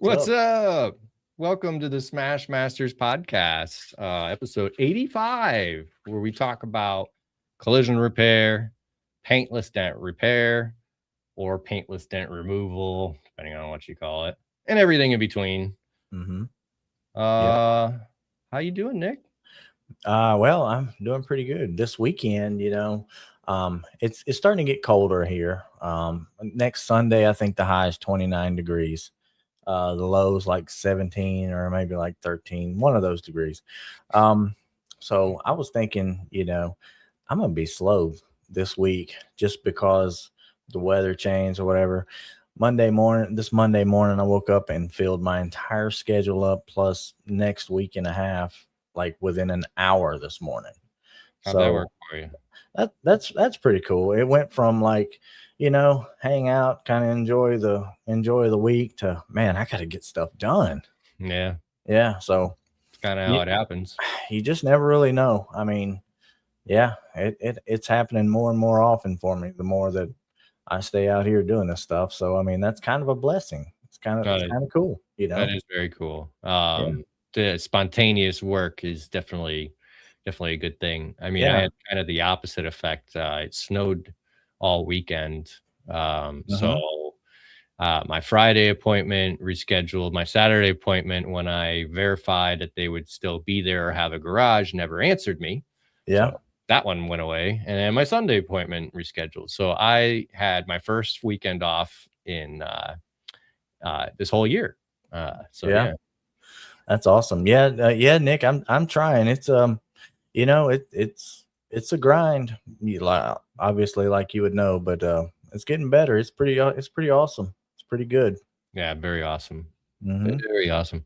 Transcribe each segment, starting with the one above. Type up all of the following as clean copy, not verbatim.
What's up? Welcome to the Smash Masters podcast, episode 85, where we talk about collision repair, paintless dent repair, or paintless dent removal, depending on what you call it, and everything in between. Mm-hmm. How you doing, Nick? Well, I'm doing pretty good. This weekend, it's starting to get colder here. Next Sunday, I think the high is 29 degrees. The low is like 17 or maybe like 13, one of those degrees. So I was thinking, I'm gonna be slow this week just because the weather changed or whatever. This Monday morning, I woke up and filled my entire schedule up plus next week and a half, like within an hour this morning. How'd that work for you? That's pretty cool. It went from like, hang out, kind of enjoy the week to, man, I got to get stuff done. Yeah. Yeah. So it's kind of how it happens. You just never really know. I mean, yeah, it's happening more and more often for me, the more that I stay out here doing this stuff. So, I mean, that's kind of a blessing. It's kind of cool. That is very cool. The spontaneous work is definitely a good thing. I mean, I had kind of the opposite effect. It snowed all weekend. So my Friday appointment rescheduled. My Saturday appointment, when I verified that they would still be there or have a garage, never answered me. Yeah. So that one went away. And then my Sunday appointment rescheduled. So I had my first weekend off in this whole year. Yeah. That's awesome. Yeah, Nick, I'm trying. It's it's a grind. Obviously, like you would know, but it's getting better. It's pretty awesome. It's pretty good. Yeah, very awesome. Mm-hmm. Very awesome.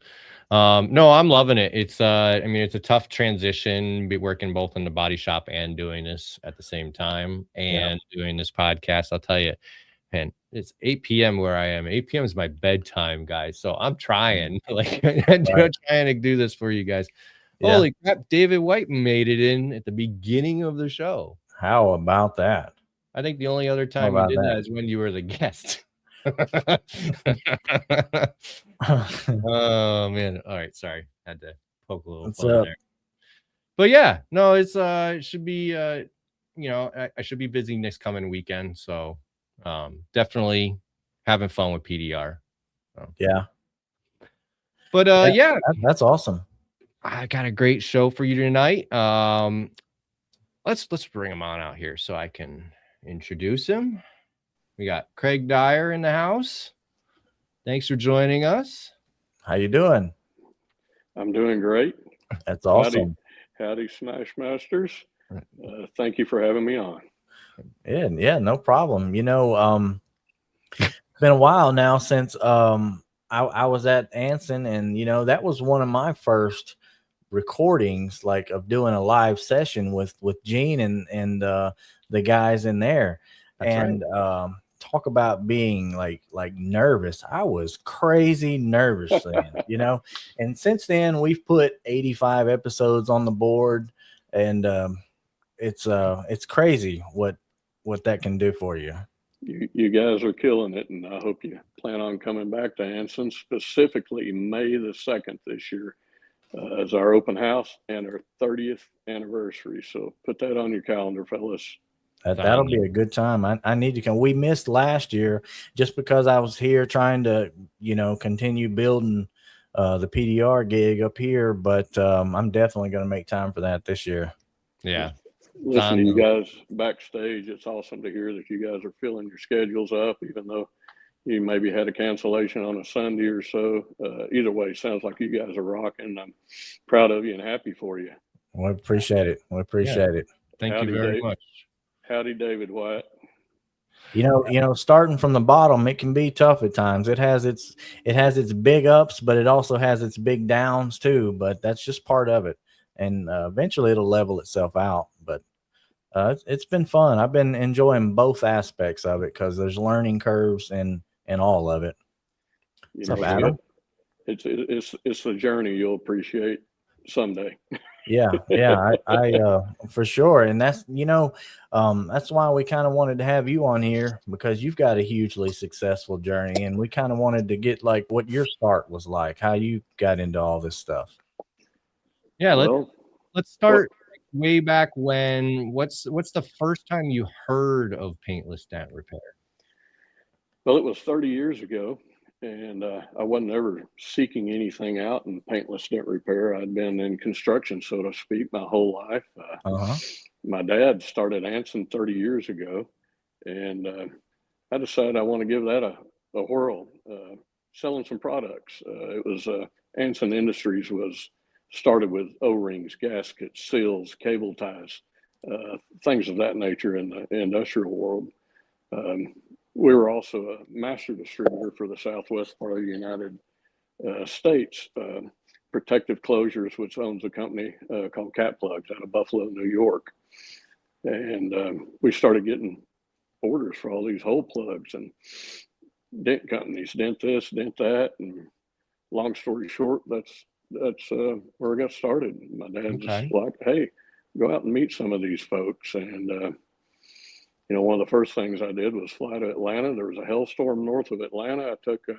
No, I'm loving it. It's I mean, it's a tough transition, be working both in the body shop and doing this at the same time and doing this podcast. I'll tell you, man, it's 8 p.m. where I am. 8 p.m. is my bedtime, guys. So I'm trying, trying to do this for you guys. Yeah. Holy crap, David White made it in at the beginning of the show. How about that? I think the only other time you did that is when you were the guest. Oh man. All right, sorry. Had to poke a little fun there. But yeah, no, it's it should be I should be busy next coming weekend. So definitely having fun with PDR. Yeah. But that's awesome. I got a great show for you tonight. Let's bring him on out here so I can introduce him. We got Craig Dyer in the house. Thanks for joining us. How you doing? I'm doing great. That's awesome. Howdy, Smash Masters. Thank you for having me on. Yeah, no problem. It's been a while now since I was at Anson, and that was one of my first recordings, like of doing a live session with Gene and the guys in there. That's and right. Talk about being like nervous. I was crazy nervous then, and since then we've put 85 episodes on the board, and it's crazy what that can do for you. You guys are killing it, and I hope you plan on coming back to Anson, specifically May the 2nd this year as our open house and our 30th anniversary. So put that on your calendar, fellas. That'll be a good time. I need to come. We missed last year just because I was here trying to, continue building the PDR gig up here. But I'm definitely going to make time for that this year. Yeah. Listen to you guys backstage. It's awesome to hear that you guys are filling your schedules up, even though you maybe had a cancellation on a Sunday or so. Either way, sounds like you guys are rocking. I'm proud of you and happy for you. We appreciate it. it. Thank you very much. Howdy, David White. Starting from the bottom, it can be tough at times. It has its big ups, but it also has its big downs too. But that's just part of it, and eventually it'll level itself out. But it's been fun. I've been enjoying both aspects of it because there's learning curves and all of it. It's a journey you'll appreciate. someday. Yeah, yeah, I for sure, and that's that's why we kind of wanted to have you on here because you've got a hugely successful journey, and we kind of wanted to get like what your start was like, how you got into all this stuff. Yeah, Well, let's start way back when. What's the first time you heard of paintless dent repair? well, it was 30 years ago, and I wasn't ever seeking anything out in paintless dent repair. I'd been in construction, so to speak, my whole life. My dad started Anson 30 years ago, and I decided I want to give that a whirl, selling some products. It was Anson Industries was started with O-rings, gaskets, seals, cable ties, things of that nature in the industrial world. We were also a master distributor for the southwest part of the United States. Protective Closures, which owns a company called Cat Plugs out of Buffalo, New York. And we started getting orders for all these hole plugs and dent companies, dent this, dent that. And long story short, that's where I got started. My dad just like, hey, go out and meet some of these folks. And one of the first things I did was fly to Atlanta. There was a hailstorm north of Atlanta. I took a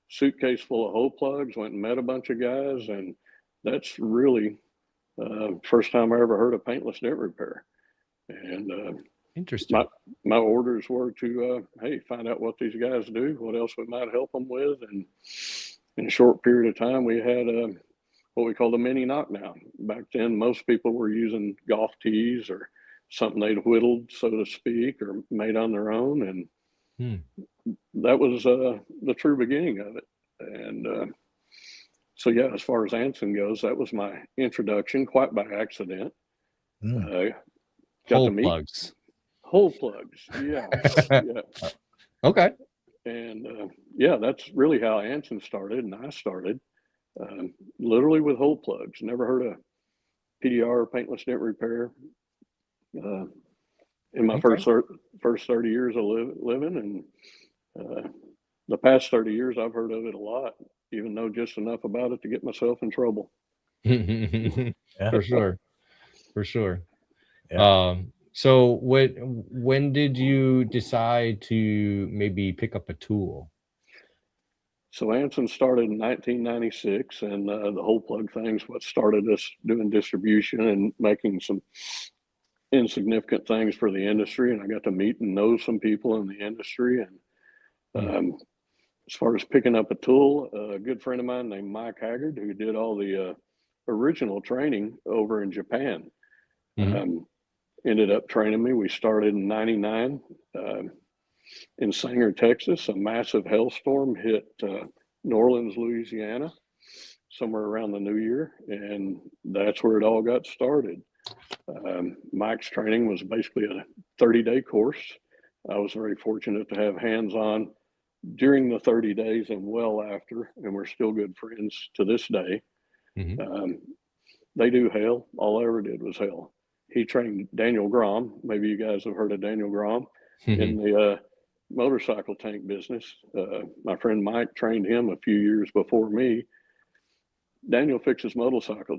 suitcase full of hole plugs, went and met a bunch of guys, and that's really first time I ever heard of paintless dent repair. And interesting. My orders were to hey, find out what these guys do, what else we might help them with, and in a short period of time, we had what we call the mini knockdown. Back then, most people were using golf tees or something they'd whittled, so to speak, or made on their own. And that was the true beginning of it. And so, yeah, as far as Anson goes, that was my introduction, quite by accident. Got to meet plugs. Hole plugs, yeah. Yeah. Okay. And yeah, that's really how Anson started, and I started literally with hole plugs. Never heard of PDR or paintless dent repair. In my first 30 years of living, and the past 30 years, I've heard of it a lot, even know just enough about it to get myself in trouble. Yeah. For sure. Yeah. So when did you decide to maybe pick up a tool? So Anson started in 1996, and the hole plug thing's what started us doing distribution and making some insignificant things for the industry. And I got to meet and know some people in the industry. And as far as picking up a tool, a good friend of mine named Mike Haggard, who did all the original training over in Japan, ended up training me. We started in 99 in Sanger, Texas. A massive hailstorm hit New Orleans, Louisiana, somewhere around the new year. And that's where it all got started. Mike's training was basically a 30-day course. I was very fortunate to have hands-on during the 30 days and well after, and we're still good friends to this day. They do hail. All I ever did was hail. He trained Daniel Grom. Maybe you guys have heard of Daniel Grom in the motorcycle tank business. My friend Mike trained him a few years before me. Daniel fixes motorcycle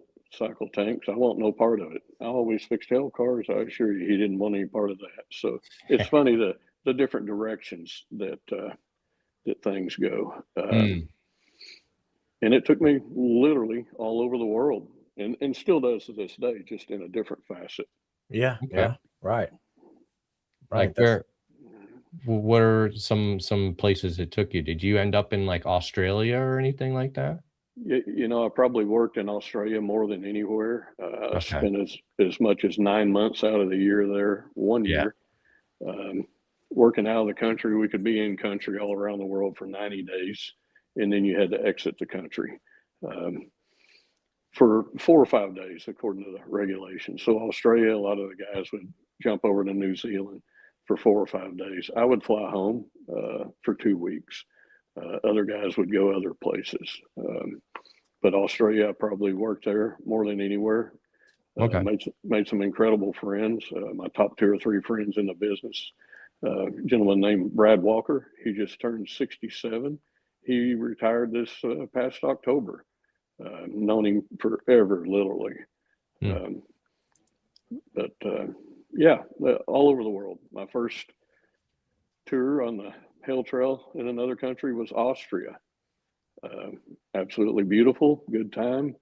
tanks. I want no part of it. I always fixed hell cars. I assure you, he didn't want any part of that. So it's funny the different directions that things go. And it took me literally all over the world, and still does to this day, just in a different facet. Yeah. Okay. Yeah. Right. Like what are some places it took you? Did you end up in like Australia or anything like that? I probably worked in Australia more than anywhere. I spent as much as 9 months out of the year there, 1 year. Working out of the country. We could be in country all around the world for 90 days, and then you had to exit the country for 4 or 5 days, according to the regulations. So Australia, a lot of the guys would jump over to New Zealand for 4 or 5 days. I would fly home for 2 weeks. Other guys would go other places. But Australia, I probably worked there more than anywhere. Made some incredible friends. My top 2 or 3 friends in the business. A gentleman named Brad Walker. He just turned 67. He retired this past October. known him forever, literally. Mm. But yeah, all over the world. My first tour on the Hell Trail in another country was Austria. Absolutely beautiful, good time.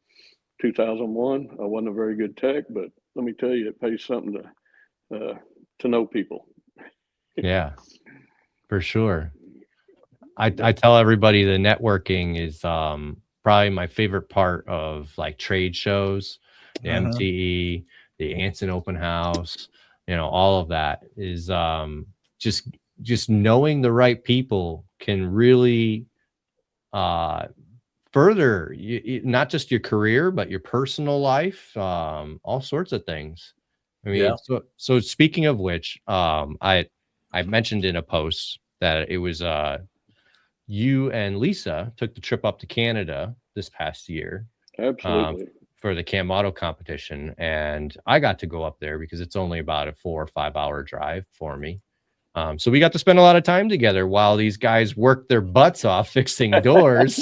2001. I wasn't a very good tech, but let me tell you, it pays something to know people. Yeah, for sure. I tell everybody the networking is probably my favorite part of like trade shows, the MTE, the Anson Open House, all of that is just knowing the right people can really further not just your career but your personal life, all sorts of things. I mean, so speaking of which, I mentioned in a post that it was you and Lisa took the trip up to Canada this past year, Absolutely. for the Cam Auto competition, and I got to go up there because it's only about a 4 or 5 hour drive for me. So we got to spend a lot of time together while these guys worked their butts off fixing doors.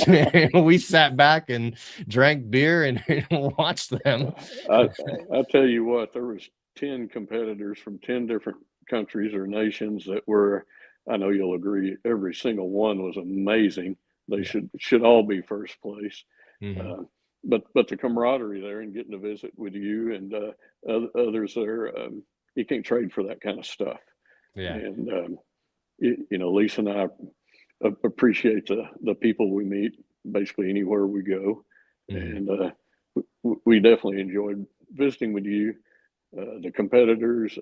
We sat back and drank beer and watched them. I tell you what, there was 10 competitors from 10 different countries or nations that were, I know you'll agree, every single one was amazing. They should all be first place. Mm-hmm. But the camaraderie there and getting to visit with you and others there, you can't trade for that kind of stuff. Yeah. And Lisa and I appreciate the people we meet basically anywhere we go. Mm-hmm. And we definitely enjoyed visiting with you, the competitors,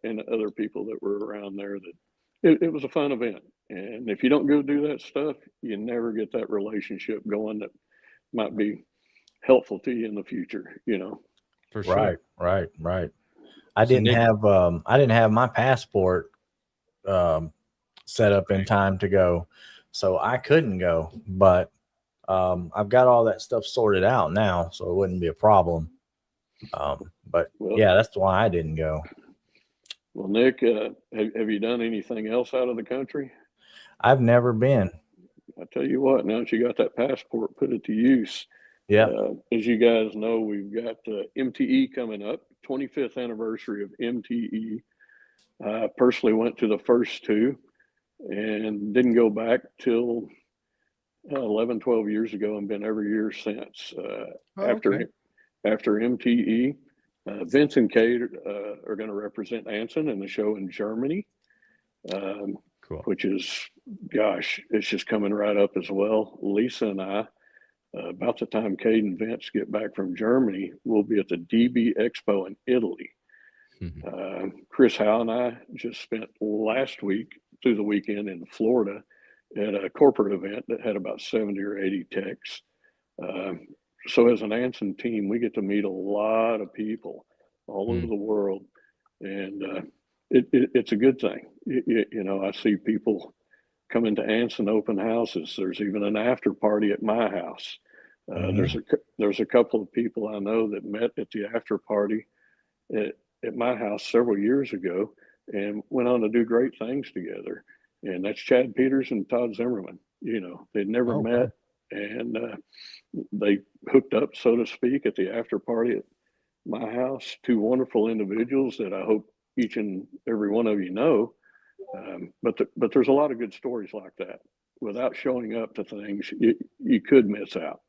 and other people that were around there. That it was a fun event. And if you don't go do that stuff, you never get that relationship going that might be helpful to you in the future, For sure. Right. I didn't have my passport set up in time to go, so I couldn't go, but I've got all that stuff sorted out now, so it wouldn't be a problem. But yeah, that's why I didn't go. Well, Nick, have you done anything else out of the country? I've never been. I tell you what, now that you got that passport, put it to use. Yeah. As you guys know, we've got MTE coming up, 25th anniversary of MTE. I personally went to the first two and didn't go back till 11, 12 years ago and been every year since. After MTE, Vince and Kate are going to represent Anson in the show in Germany, cool. Which is, gosh, it's just coming right up as well. Lisa and I, about the time Kate and Vince get back from Germany, we'll be at the DB Expo in Italy. Mm-hmm. Chris Howe and I just spent last week through the weekend in Florida at a corporate event that had about 70 or 80 techs. So as an Anson team, we get to meet a lot of people all over the world, and it's a good thing. I see people coming to Anson open houses. There's even an after party at my house. There's a couple of people I know that met at the after party at my house several years ago and went on to do great things together. And that's Chad Peters and Todd Zimmerman. They'd never met, and they hooked up, so to speak, at the after party at my house. Two wonderful individuals that I hope each and every one of you know. But there's a lot of good stories like that. Without showing up to things, you could miss out.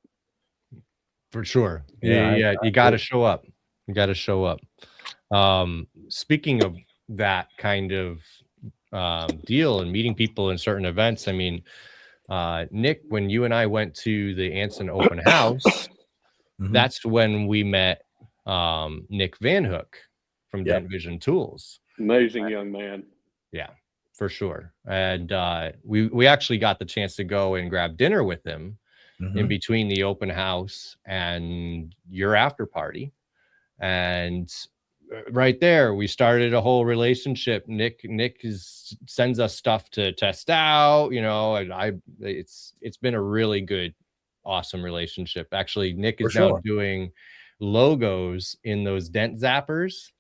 For sure. Yeah. You got to show up. Speaking of that kind of deal and meeting people in certain events, I mean, Nick, when you and I went to the Anson Open House, that's when we met Nick Van Hook from Dent Vision Tools. Amazing young man. Yeah, for sure. And we actually got the chance to go and grab dinner with him in between the open house and your after party. And right there, we started a whole relationship. Nick sends us stuff to test out, and it's been a really good, awesome relationship. Actually, Nick is now doing logos in those dent zappers,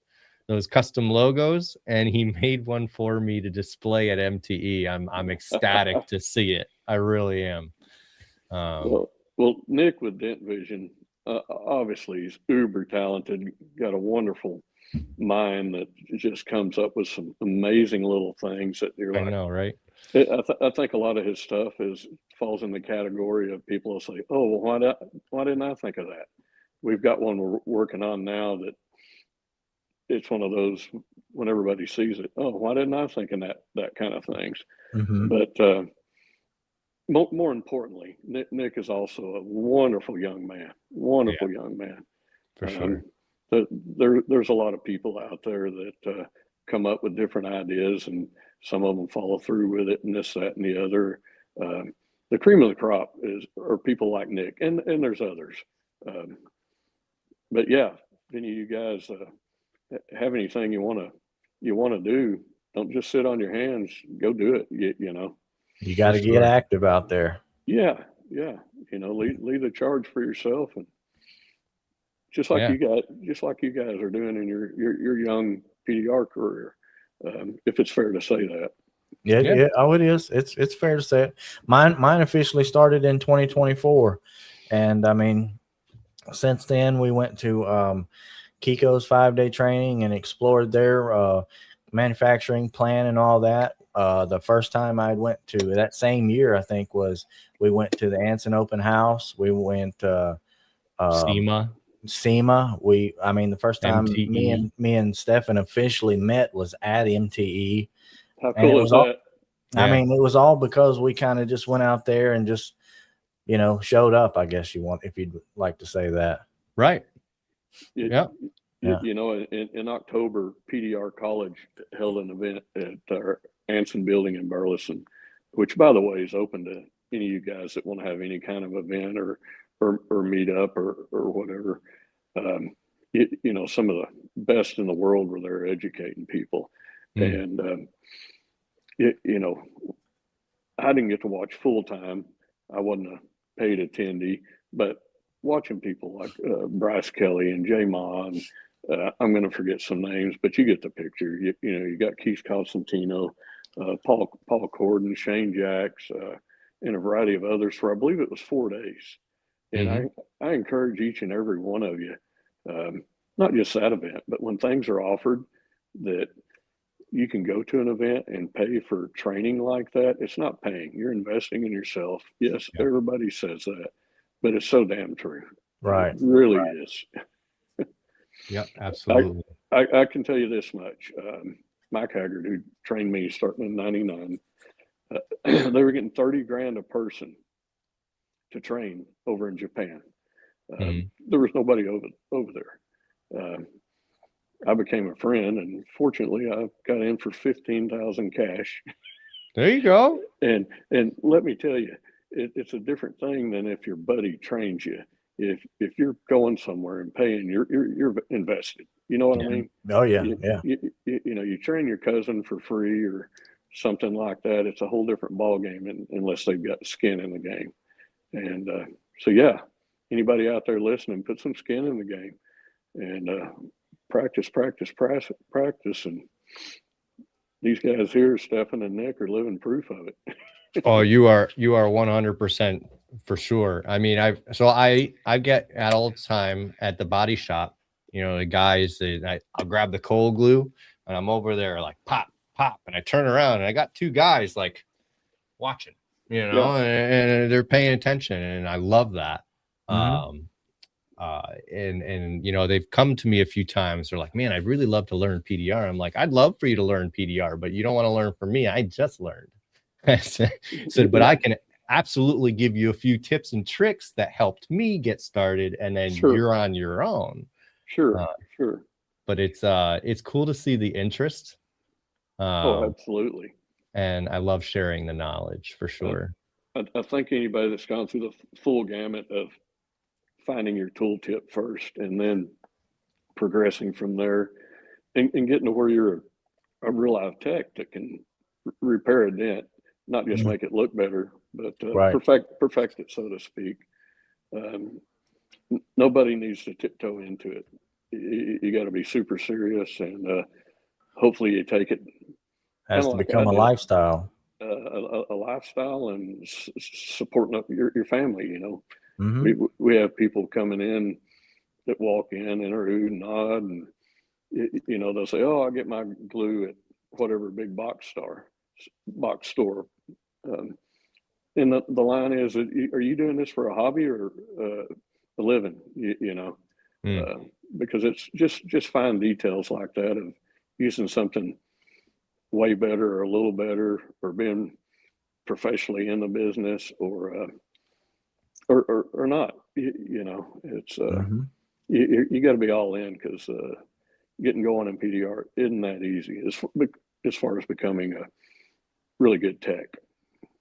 those custom logos, and he made one for me to display at MTE. I'm ecstatic to see it. I really am. Well, Well, Nick with Dent Vision, obviously he's uber talented, got a wonderful mind that just comes up with some amazing little things that you're I like, know, right? I think a lot of his stuff falls in the category of people will say, "Oh, well, why didn't I think of that?" We've got one we're working on now that it's one of those when everybody sees it. Oh, why didn't I think of that kind of things? Mm-hmm. But more importantly, Nick is also a wonderful young man. Wonderful young man. For sure. There's a lot of people out there that come up with different ideas, and some of them follow through with it, and this, that, and the other. The cream of the crop are people like Nick, and there's others. But yeah, if any of you guys have anything you want to do, don't just sit on your hands. Go do it. You know. You got to get active out there. Yeah. You know, lead the charge for yourself, and just like you guys are doing in your young PDR career, if it's fair to say that. Yeah. Oh, it is. It's fair to say it. Mine officially started in 2024, and I mean, since then we went to Kiko's 5-day training and explored their manufacturing plan and all that. The first time I went to that same year, I think, we went to the Anson Open House. We went SEMA. The first time MTE. me and Stefan officially met was at MTE. How cool is that? I mean, it was all because we kind of just went out there and just, showed up, I guess if you'd like to say that. Right. You know, in October, PDR College held an event at our Anson building in Burleson, which, by the way, is open to any of you guys that want to have any kind of event or meet up or whatever. You know, some of the best in the world were there educating people. And, you know, I didn't get to watch full time. I wasn't a paid attendee, but watching people like Bryce Kelly and Jay Ma, and I'm going to forget some names, but you get the picture. You know, you got Keith Constantino, Paul Corden, Shane Jacks, and a variety of others for, I believe it was 4 days. And I encourage each and every one of you, not just that event, but when things are offered that you can go to an event and pay for training like that, it's not paying. You're investing in yourself. Yes, everybody says that, but it's so damn true. Right. It really is. Yep, absolutely. I can tell you this much. Mike Haggard, who trained me starting in '99, they were getting $30,000 a person to train over in Japan. There was nobody over there. I became a friend, and fortunately, I got in for $15,000 cash. There you go. And let me tell you, it's a different thing than if your buddy trains you. If you're going somewhere and paying, you're invested. You know what I mean? Oh yeah, you know, you train your cousin for free or something like that. It's a whole different ball game, unless they've got skin in the game. And so yeah, anybody out there listening, put some skin in the game, and practice. And these guys here, Stefan and Nick, are living proof of it. Oh, you are 100% for sure. I mean, I get at all the time at the body shop, you know, the guys, I'll grab the cold glue and I'm over there like pop, and I turn around and I got 2 guys like watching, you know, and they're paying attention, and I love that. And you know, they've come to me a few times. They're like, man, I'd really love to learn PDR. I'm like, I'd love for you to learn PDR, but you don't want to learn from me. I just learned. I said, but I can absolutely give you a few tips and tricks that helped me get started, and then you're on your own. Sure. But it's cool to see the interest. Oh, absolutely. And I love sharing the knowledge for sure. I think anybody that's gone through the full gamut of finding your tooltip first and then progressing from there and getting to where you're a real live tech that can repair a dent, not just make it look better, but perfect it, so to speak. Nobody needs to tiptoe into it. You got to be super serious, and hopefully you take it. Has to become a lifestyle. A lifestyle, and supporting up your family, you know. We have people coming in that walk in and are ooh and nod, and they'll say, "Oh, I'll get my glue at whatever big box store." And the line is, "Are you doing this for a hobby or a living?" Because it's just fine details like that of using something way better or a little better, or being professionally in the business, or not. It's you got to be all in, because getting going in PDR isn't that easy as far as becoming a really good tech.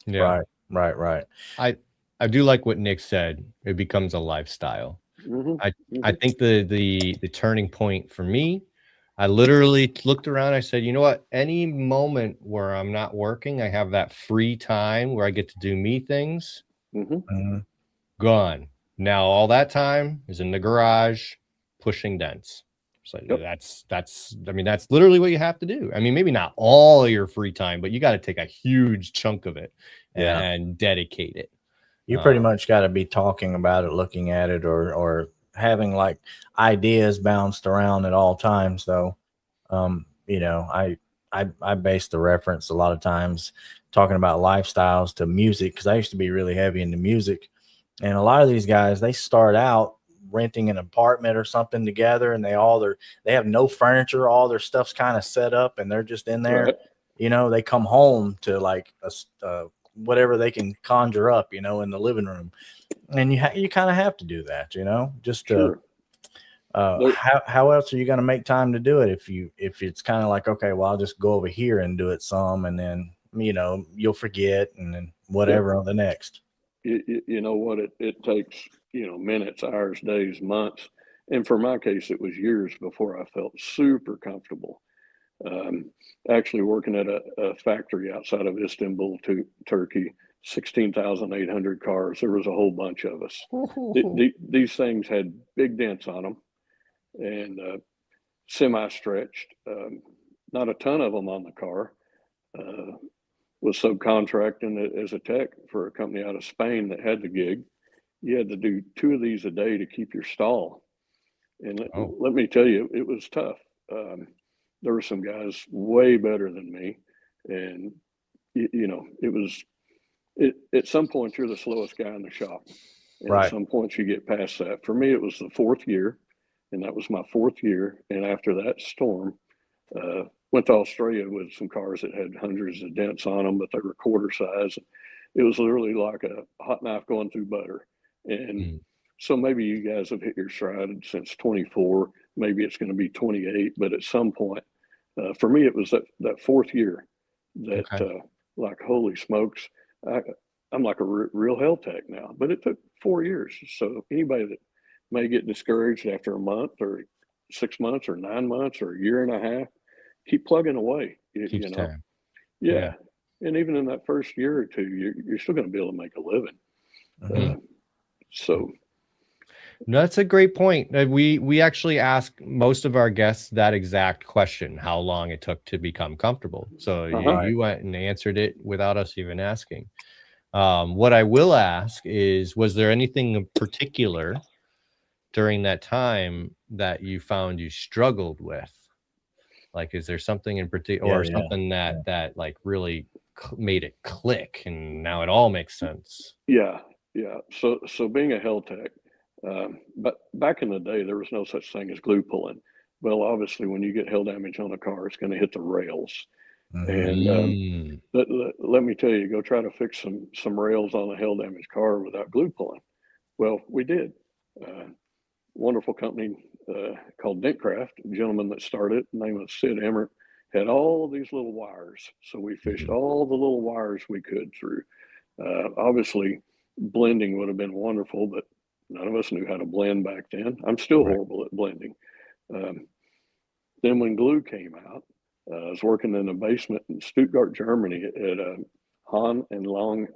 Yeah. Right. I do like what Nick said. It becomes a lifestyle. I think the turning point for me, I literally looked around. I said, you know what? Any moment where I'm not working, I have that free time where I get to do me things. Gone. Now all that time is in the garage pushing dents. So that's literally what you have to do. I mean, maybe not all of your free time, but you got to take a huge chunk of it and dedicate it. You pretty much got to be talking about it, looking at it, or having like ideas bounced around at all times. Though, I base the reference a lot of times talking about lifestyles to music, because I used to be really heavy into music, and a lot of these guys, they start out renting an apartment or something together, and they have no furniture, all their stuff's kind of set up, and they're just in there. Right. They come home to like whatever they can conjure up, in the living room, and you kind of have to do that, just to. How else are you going to make time to do it if it's kind of like, okay, well, I'll just go over here and do it some, and then you'll forget, and then whatever on the next. You know what, it takes minutes, hours, days, months, and for my case it was years before I felt super comfortable. Actually working at a factory outside of Istanbul, Turkey, 16,800 cars. There was a whole bunch of us. These things had big dents on them, and semi-stretched. Not a ton of them on the car. Was subcontracting as a tech for a company out of Spain that had the gig. You had to do 2 of these a day to keep your stall. And let me tell you, it was tough. There were some guys way better than me. And, at some point you're the slowest guy in the shop. And right. At some point you get past that. For me, it was the 4th year, and that was my 4th year. And after that storm, went to Australia with some cars that had hundreds of dents on them, but they were quarter size. It was literally like a hot knife going through butter. And so maybe you guys have hit your stride since 24. Maybe it's going to be 28. But at some point, for me, it was that 4th year that, like, holy smokes, I'm like a real hell tech now. But it took 4 years. So anybody that may get discouraged after a month or 6 months or 9 months or a year and a half, keep plugging away. Time. Yeah. And even in that first year or two, you're still going to be able to make a living. So that's a great point. We actually ask most of our guests that exact question: how long it took to become comfortable. So you went and answered it without us even asking. What I will ask is, was there anything in particular during that time that you found you struggled with? Like, is there something in particular, or something that like really made it click and now it all makes sense? Yeah. So being a hell tech, but back in the day, there was no such thing as glue pulling. Well, obviously, when you get hail damage on a car, it's going to hit the rails. And let me tell you, go try to fix some rails on a hail damaged car without glue pulling. Well, we did. Wonderful company called Dentcraft. A gentleman that started, name was Sid Emmert, had all these little wires. So we fished all the little wires we could through. Obviously, blending would have been wonderful, but none of us knew how to blend back then. I'm still horrible at blending. Then when glue came out, I was working in a basement in Stuttgart, Germany at a Hahn and Long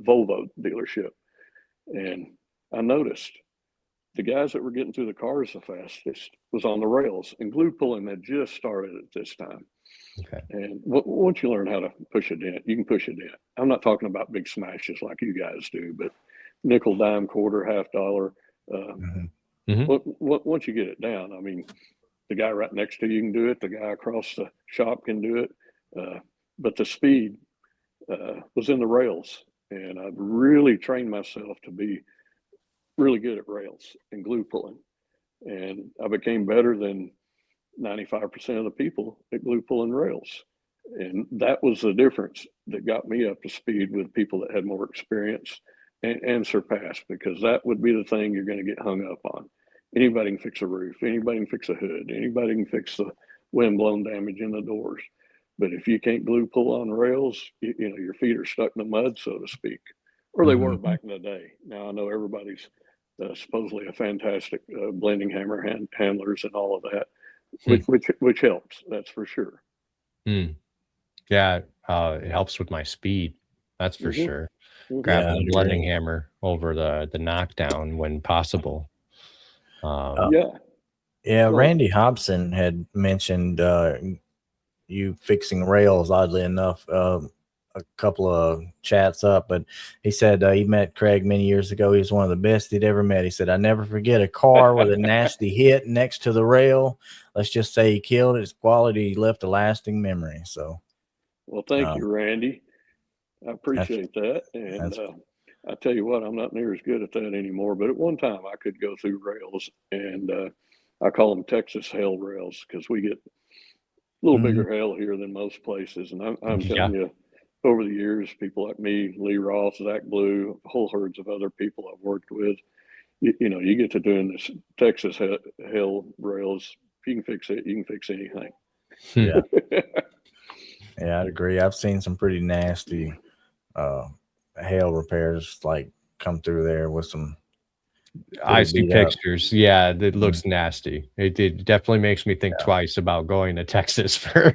Volvo dealership. And I noticed the guys that were getting through the cars the fastest was on the rails, and glue pulling had just started at this time. And once you learn how to push a dent, you can push a dent. I'm not talking about big smashes like you guys do, but nickel, dime, quarter, $50. Mhm. Once you get it down, I mean, the guy right next to you can do it. The guy across the shop can do it. But the speed was in the rails, and I've really trained myself to be really good at rails and glue pulling. And I became better than 95% of the people at glue pulling rails. And that was the difference that got me up to speed with people that had more experience and surpassed, because that would be the thing you're going to get hung up on. Anybody can fix a roof, anybody can fix a hood, anybody can fix the wind blown damage in the doors. But if you can't glue pull on rails, you know, your feet are stuck in the mud, so to speak, or they were back in the day. Now I know everybody's supposedly a fantastic blending hammer handlers and all of that, which helps. That's for sure. Yeah, it helps with my speed. That's for sure. Grabbing the blending hammer over the knockdown when possible. Randy Hobson had mentioned you fixing rails, oddly enough, a couple of chats up, but he said he met Craig many years ago. He was one of the best he'd ever met. He said, I never forget a car with a nasty hit next to the rail. Let's just say he killed its quality, left a lasting memory. So, well, thank you, Randy. I appreciate that. And I tell you what, I'm not near as good at that anymore, but at one time I could go through rails, and I call them Texas hail rails, because we get a little bigger hail here than most places. And I'm telling you, over the years, people like me, Lee Ross, Zach Blue, whole herds of other people I've worked with, you know, you get to doing this Texas hail rails. If you can fix it, you can fix anything. Yeah. Yeah, I'd agree. I've seen some pretty nasty hail repairs like come through there with some. I see pictures. Yeah, it looks nasty. It definitely makes me think twice about going to Texas for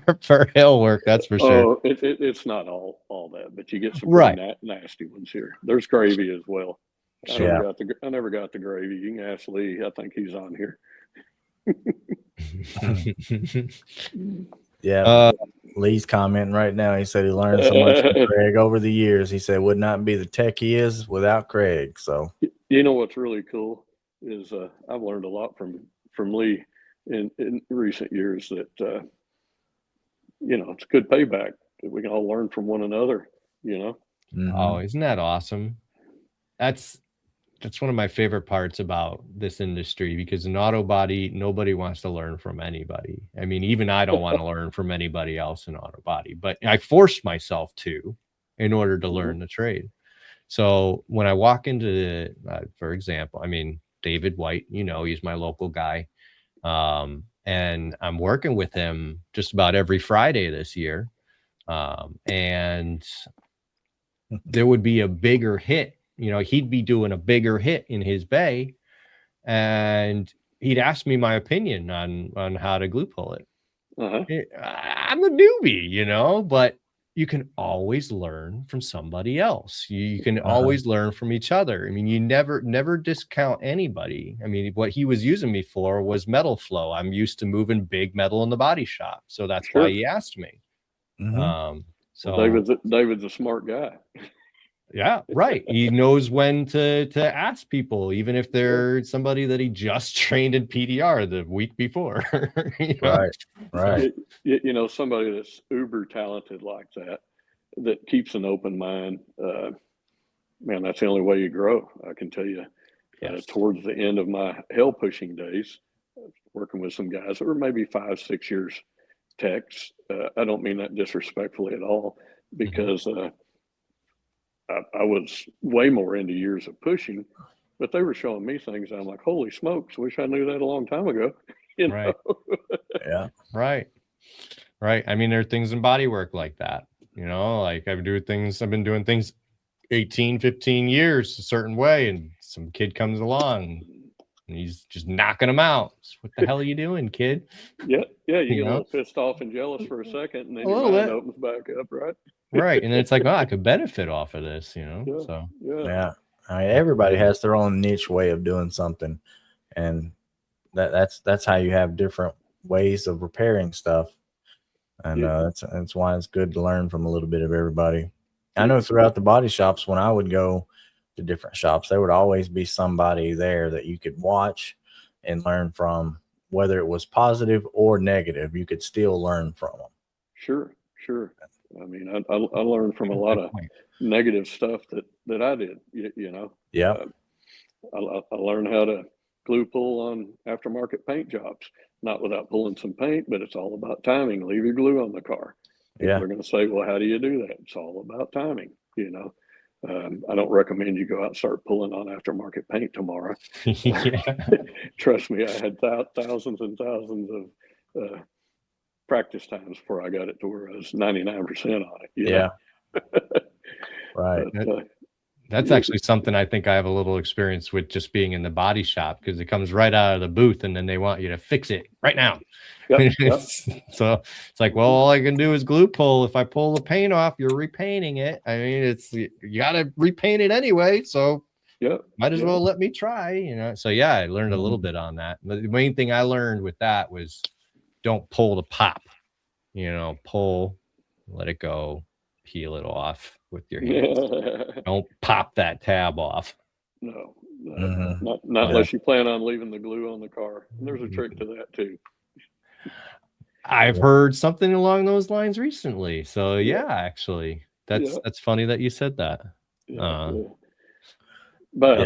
hail work. That's for sure. Oh, it's not all that, but you get some pretty nasty ones here. There's gravy as well. I never got the gravy. You can ask Lee. I think he's on here. Lee's commenting right now. He said he learned so much from Craig over the years. He said would not be the tech he is without Craig. So you know what's really cool is I've learned a lot from Lee in recent years, that you know, it's good payback that we can all learn from one another, you know. Oh, isn't that awesome? That's one of my favorite parts about this industry, because in auto body, nobody wants to learn from anybody. I mean, even I don't want to learn from anybody else in auto body, but I forced myself to in order to learn the trade. So when I walk into for example, I mean, David White, you know, he's my local guy. And I'm working with him just about every Friday this year. And there would be a bigger hit. You know, he'd be doing a bigger hit in his bay, and he'd ask me my opinion on how to glue pull it. I'm a newbie, you know, but you can always learn from somebody else. You can always learn from each other. I mean, you never discount anybody. I mean, what he was using me for was metal flow. I'm used to moving big metal in the body shop, so that's why he asked me. So David's a smart guy. Yeah, right. He knows when to ask people, even if they're somebody that he just trained in PDR the week before. You know? Right. You know, somebody that's uber talented like that keeps an open mind. Man, that's the only way you grow. I can tell you. Towards the end of my hell pushing days, working with some guys that were maybe 5-6 years techs. I don't mean that disrespectfully at all, because I was way more into years of pushing, but they were showing me things. I'm like, holy smokes, wish I knew that a long time ago. You know? Right. I mean, there are things in body work like that, you know, like I've been doing things 18, 15 years a certain way, and some kid comes along and he's just knocking them out. What the hell are you doing, kid? Yeah, you get a little pissed off and jealous for a second, and then your mind opens back up, right? Right. And then it's like, oh, I could benefit off of this, you know? I mean, everybody has their own niche way of doing something, and that's how you have different ways of repairing stuff. And that's why it's good to learn from a little bit of everybody. I know throughout the body shops, when I would go, to different shops, there would always be somebody there that you could watch and learn from, whether it was positive or negative. You could still learn from them. Sure. I mean, I learned from a lot of negative stuff that I did. Yeah. I learned how to glue pull on aftermarket paint jobs, not without pulling some paint, but it's all about timing. Leave your glue on the car. People are going to say, well, how do you do that? It's all about timing. I don't recommend you go out and start pulling on aftermarket paint tomorrow. Trust me, I had thousands and thousands of practice times before I got it to where I was 99% on it. Yeah. Right. But, that's actually something I think I have a little experience with, just being in the body shop, because it comes right out of the booth and then they want you to fix it right now. Yep. So it's like, well, all I can do is glue pull. If I pull the paint off, you're repainting it. I mean, you got to repaint it anyway. So might as well let me try, So yeah, I learned a little bit on that. But the main thing I learned with that was don't pull the pop, pull, let it go, peel it off with your hands. Don't pop that tab off. No, not unless you plan on leaving the glue on the car. And there's a trick to that too. I've heard something along those lines recently. So actually, that's funny that you said that. But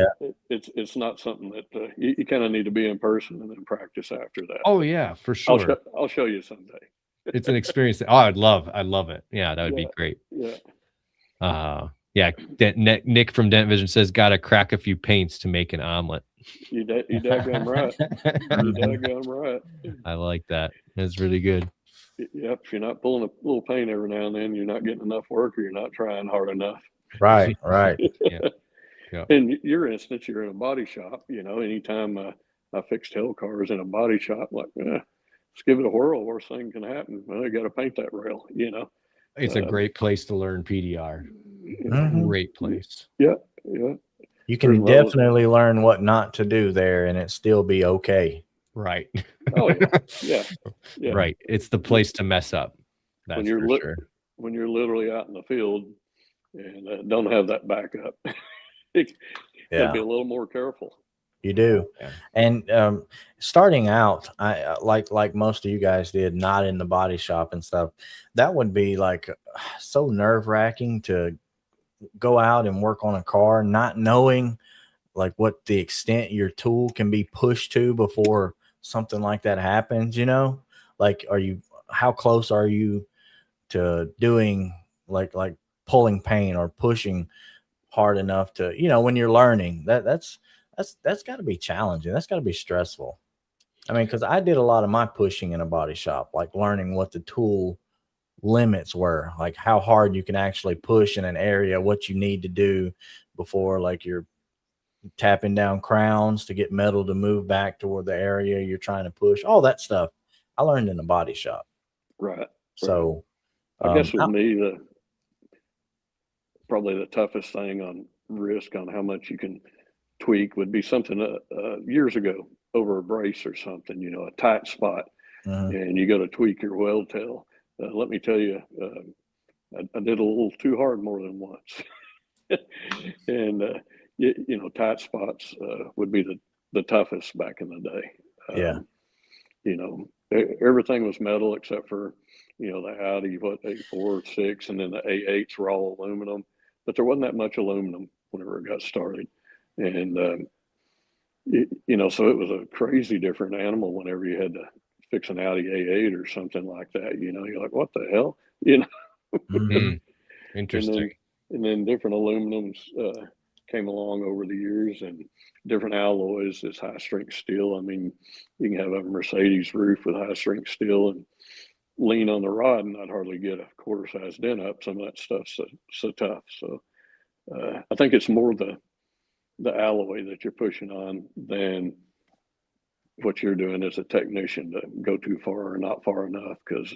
it's not something that you kind of need to be in person and then practice after that. Oh yeah, for sure. I'll show you someday. It's an experience that I'd love it. Yeah, that would be great. Nick from Dent Vision says, gotta crack a few paints to make an omelet. You daggone right. You daggone right. I like that. That's really good. Yep. If you're not pulling a little paint every now and then, you're not getting enough work, or you're not trying hard enough. Right. Yeah. In your instance, you're in a body shop. Anytime I fix tail cars in a body shop, like, let's give it a whirl. Worst thing can happen. Well, you got to paint that rail. It's a great place to learn PDR. Great place. Yeah. You can definitely learn what not to do there, and it still be okay. Right. Oh yeah. Right. It's the place to mess up. That's for sure. When you're literally out in the field and don't have that backup, you gotta be a little more careful. You do. And starting out, I like most of you guys did, not in the body shop and stuff, that would be like so nerve-wracking to go out and work on a car, not knowing like what the extent your tool can be pushed to before something like that happens. Like, how close are you to doing like pulling paint or pushing hard enough to, when you're learning, that's got to be challenging. That's got to be stressful. I mean, because I did a lot of my pushing in a body shop, like learning what the tool limits were, like how hard you can actually push in an area, what you need to do before, like, you're tapping down crowns to get metal to move back toward the area you're trying to push. All that stuff I learned in the body shop. Right. So I guess with me, probably the toughest thing on risk on how much you can tweak would be something years ago over a brace or something, a tight spot, and you got to tweak your weld tail. Let me tell you, I did a little too hard more than once. And tight spots would be the toughest back in the day. Everything was metal except for the Audi, A4, 6, and then the A8s were all aluminum, but there wasn't that much aluminum whenever it got started. And so it was a crazy different animal whenever you had to fix an Audi A8 or something like that. You're like, what the hell? Interesting. And then different aluminums came along over the years, and different alloys, this high strength steel. I mean, you can have a Mercedes roof with high strength steel and lean on the rod and not hardly get a quarter size dent up. Some of that stuff's so tough. So I think it's more the alloy that you're pushing on than what you're doing as a technician to go too far or not far enough. Because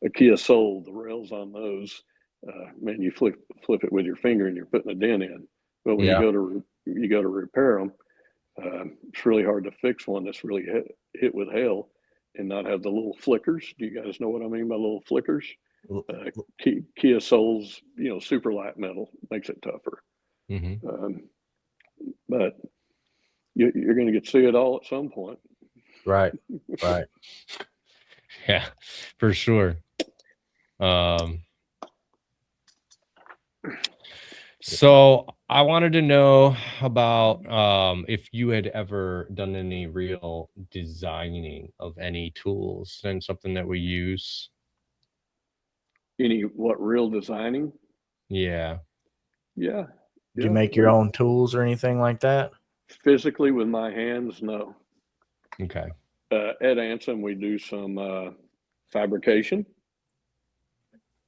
a Kia Soul, the rails on those, man, you flip it with your finger and you're putting a dent in. But when you go to repair them, it's really hard to fix one that's really hit with hail and not have the little flickers. Do you guys know what I mean by little flickers? Kia Soul's, super light metal makes it tougher. But you're going to get to see it all at some point. Right. Right. Yeah, for sure. So I wanted to know about if you had ever done any real designing of any tools and something that we use. What real designing? Yeah. Yeah. Do you make your own tools or anything like that? Physically with my hands, no. Okay. At Anson, we do some fabrication.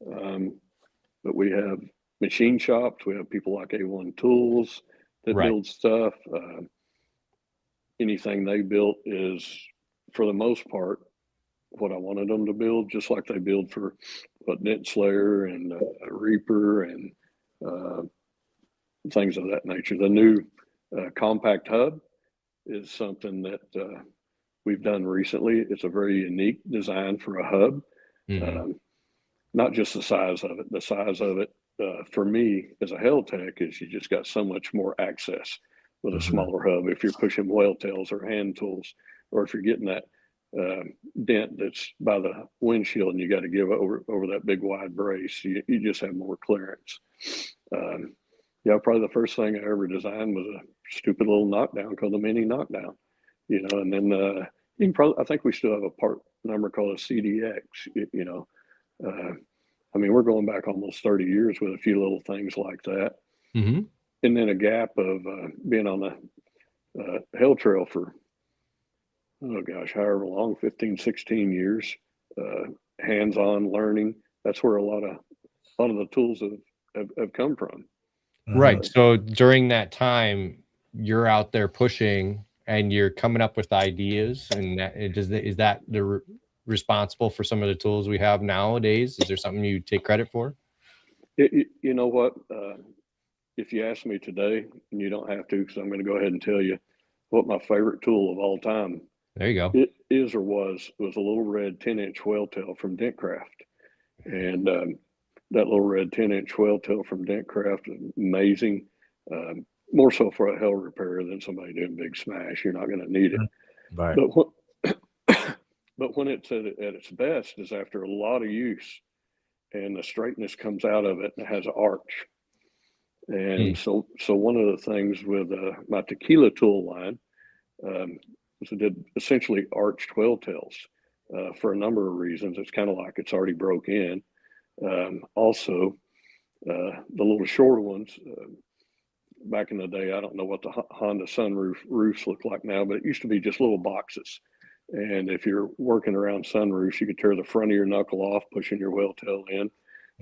But we have machine shops. We have people like A1 Tools that build stuff. Anything they built is, for the most part, what I wanted them to build, just like they build for Dent Slayer and Reaper and things of that nature. The new compact hub is something that we've done recently. It's a very unique design for a hub. Not just the size of it. The size of it, for me as a Hell Tech, is you just got so much more access with a smaller hub. If you're pushing whale tails or hand tools, or if you're getting that dent that's by the windshield and you got to give over that big wide brace, you just have more clearance. Yeah, probably the first thing I ever designed was a stupid little knockdown called the Mini Knockdown. And then you can probably, I think we still have a part number called a CDX. I mean, we're going back almost 30 years with a few little things like that. And then a gap of being on the Hell Trail for, oh gosh, however long, 15, 16 years, hands-on learning. That's where a lot of the tools have come from. Right. So during that time, you're out there pushing and you're coming up with ideas, and is that responsible for some of the tools we have nowadays? Is there something you take credit for? You know what? If you ask me today, and you don't have to, because I'm going to go ahead and tell you what my favorite tool of all time. There you go. It is or was a little red 10-inch whale tail from Dentcraft, and that little red 10-inch whale tail from Dentcraft is amazing. More so for a hell repair than somebody doing big smash. You're not going to need it. Right. But when it's at its best is after a lot of use, and the straightness comes out of it and it has an arch. And so one of the things with my tequila tool line was I did essentially arched whale tails for a number of reasons. It's kind of like it's already broke in. Also, the little shorter ones, back in the day, I don't know what the Honda sunroof roofs look like now, but it used to be just little boxes. And if you're working around sunroofs, you could tear the front of your knuckle off, pushing your whale tail in,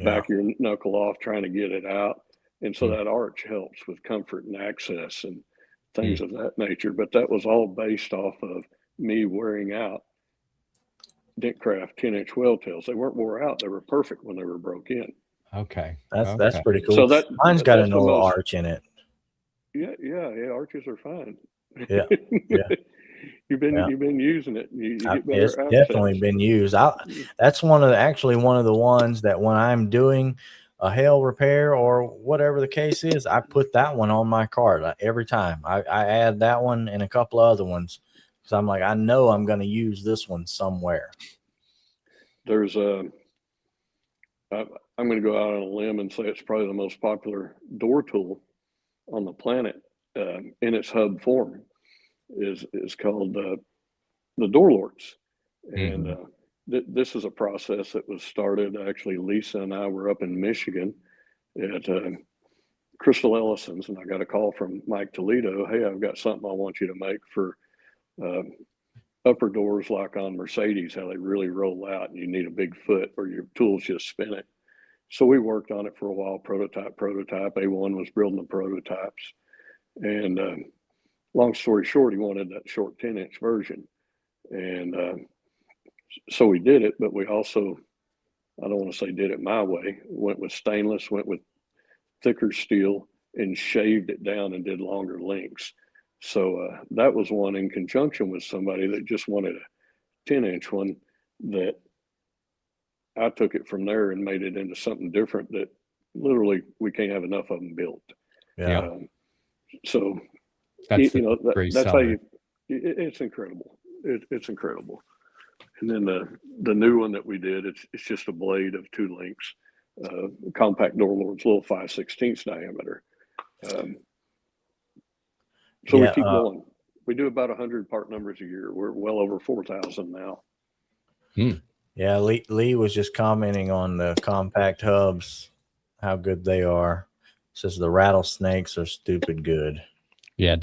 back of your knuckle off, trying to get it out. And so that arch helps with comfort and access and things of that nature. But that was all based off of me wearing out Dentcraft 10-inch whale tails. They weren't wore out. They were perfect when they were broke in. Okay. That's pretty cool. So mine's got an little arch in it. Yeah. Arches are fine. Yeah. You've been using it. You get better it's access. Definitely been used. That's one of the ones that when I'm doing a hail repair or whatever the case is, I put that one on my cart every time. I add that one and a couple of other ones, because I'm like, I know I'm going to use this one somewhere. There's I'm going to go out on a limb and say it's probably the most popular door tool on the planet in its hub form is called the door lords. And this is a process that was started. Actually, Lisa and I were up in Michigan at Crystal Ellison's, and I got a call from Mike Toledo. Hey, I've got something I want you to make for upper doors, like on Mercedes, how they really roll out and you need a big foot or your tools just spin it. So we worked on it for a while, prototype. A1 was building the prototypes. And long story short, he wanted that short 10-inch version. And so we did it, but we also, I don't want to say did it my way, went with stainless, went with thicker steel, and shaved it down and did longer lengths. So that was one in conjunction with somebody that just wanted a 10-inch one, that I took it from there and made it into something different that literally we can't have enough of them built. Yeah. So That's that's how it's incredible. It's incredible. And then the new one that we did, it's just a blade of 2 links, compact door lords, little 5/16 diameter. So we keep going. We do about 100 part numbers a year. We're well over 4,000 now. Yeah, Lee was just commenting on the compact hubs, how good they are. Says the rattlesnakes are stupid good. Yeah,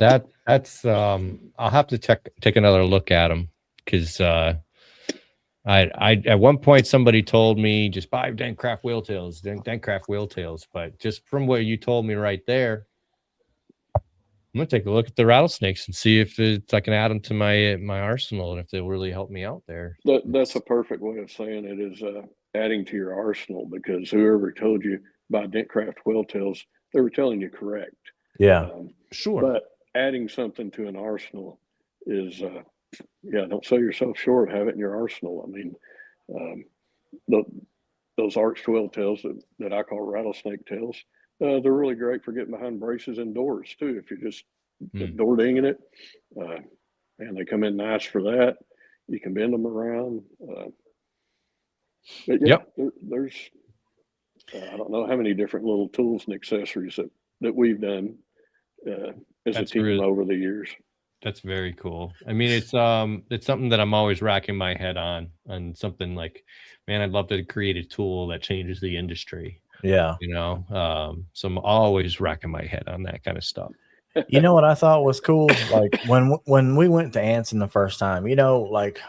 that's I'll have to take another look at them, because I at one point somebody told me just buy Dentcraft wheel tails, but just from what you told me right there, I'm gonna take a look at the rattlesnakes and see if I can add them to my arsenal, and if they'll really help me out there. That's a perfect way of saying it, is adding to your arsenal, because whoever told you buy Dentcraft wheel tails, they were telling you correct. Yeah, sure. But adding something to an arsenal is, don't sell yourself short. Have it in your arsenal. I mean, those arched wheel tails that I call rattlesnake tails, they're really great for getting behind braces and doors too. If you're just door dinging it, and they come in nice for that. You can bend them around. But yeah, there's I don't know how many different little tools and accessories that we've done as a team over the years. That's very cool. I mean, it's something that I'm always racking my head on something like, man, I'd love to create a tool that changes the industry. Yeah. So I'm always racking my head on that kind of stuff. You know what I thought was cool? Like when we went to Anson the first time, like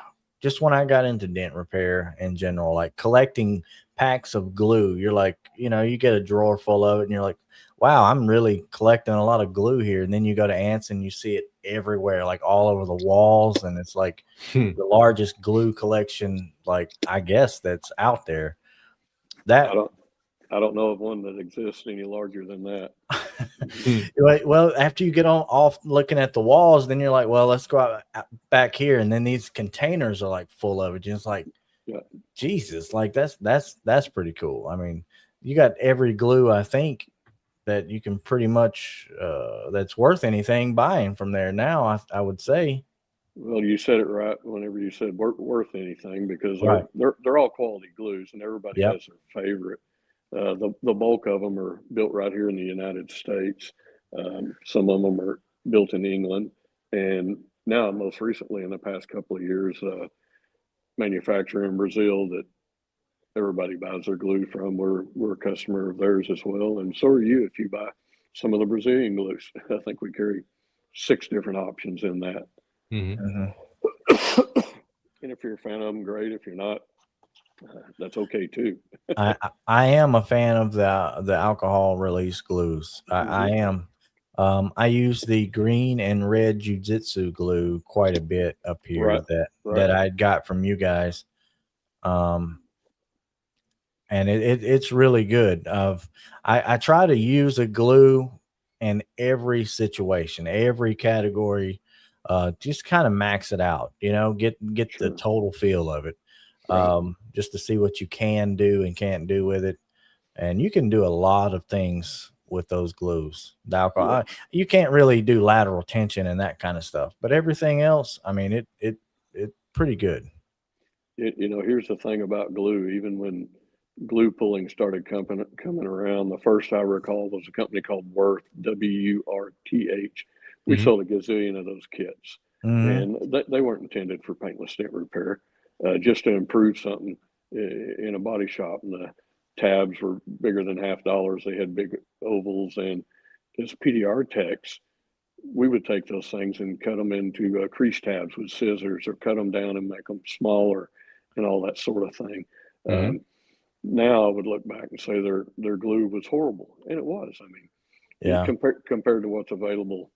just when I got into dent repair in general, like collecting packs of glue, you're like, you get a drawer full of it and you're like, wow, I'm really collecting a lot of glue here. And then you go to Anson, you see it everywhere, like all over the walls. And it's like the largest glue collection, like, I guess, that's out there. I don't know of one that exists any larger than that. Well, after you get off looking at the walls, then you're like, well, let's go out back here. And then these containers are like full of it. Just like, Jesus, like that's pretty cool. I mean, you got every glue, I think, that you can pretty much that's worth anything buying from there now, I would say. Well, you said it right whenever you said worth anything, because they're all quality glues, and everybody has their favorite. The bulk of them are built right here in the United States. Some of them are built in England, and now most recently in the past couple of years, manufacturer in Brazil that everybody buys their glue from. We're a customer of theirs as well, and so are you if you buy some of the Brazilian glues. I think we carry 6 different options in that. And if you're a fan of them, great. If you're not, that's okay too. I am a fan of the alcohol release glues. I am. I use the green and red jiu-jitsu glue quite a bit up here that I got from you guys. And it's really good. I try to use a glue in every situation, every category, just kind of max it out, get the total feel of it. Just to see what you can do and can't do with it. And you can do a lot of things with those glues. The alcohol, you can't really do lateral tension and that kind of stuff, but everything else, I mean, it's pretty good. Here's the thing about glue. Even when glue pulling started coming around, the first I recall was a company called Worth, WURTH. We sold a gazillion of those kits, and they weren't intended for paintless dent repair. Just to improve something in a body shop. And the tabs were bigger than $50. They had big ovals, and as PDR techs, we would take those things and cut them into crease tabs with scissors, or cut them down and make them smaller, and all that sort of thing. Now I would look back and say their glue was horrible, and it was. I mean, compared to what's available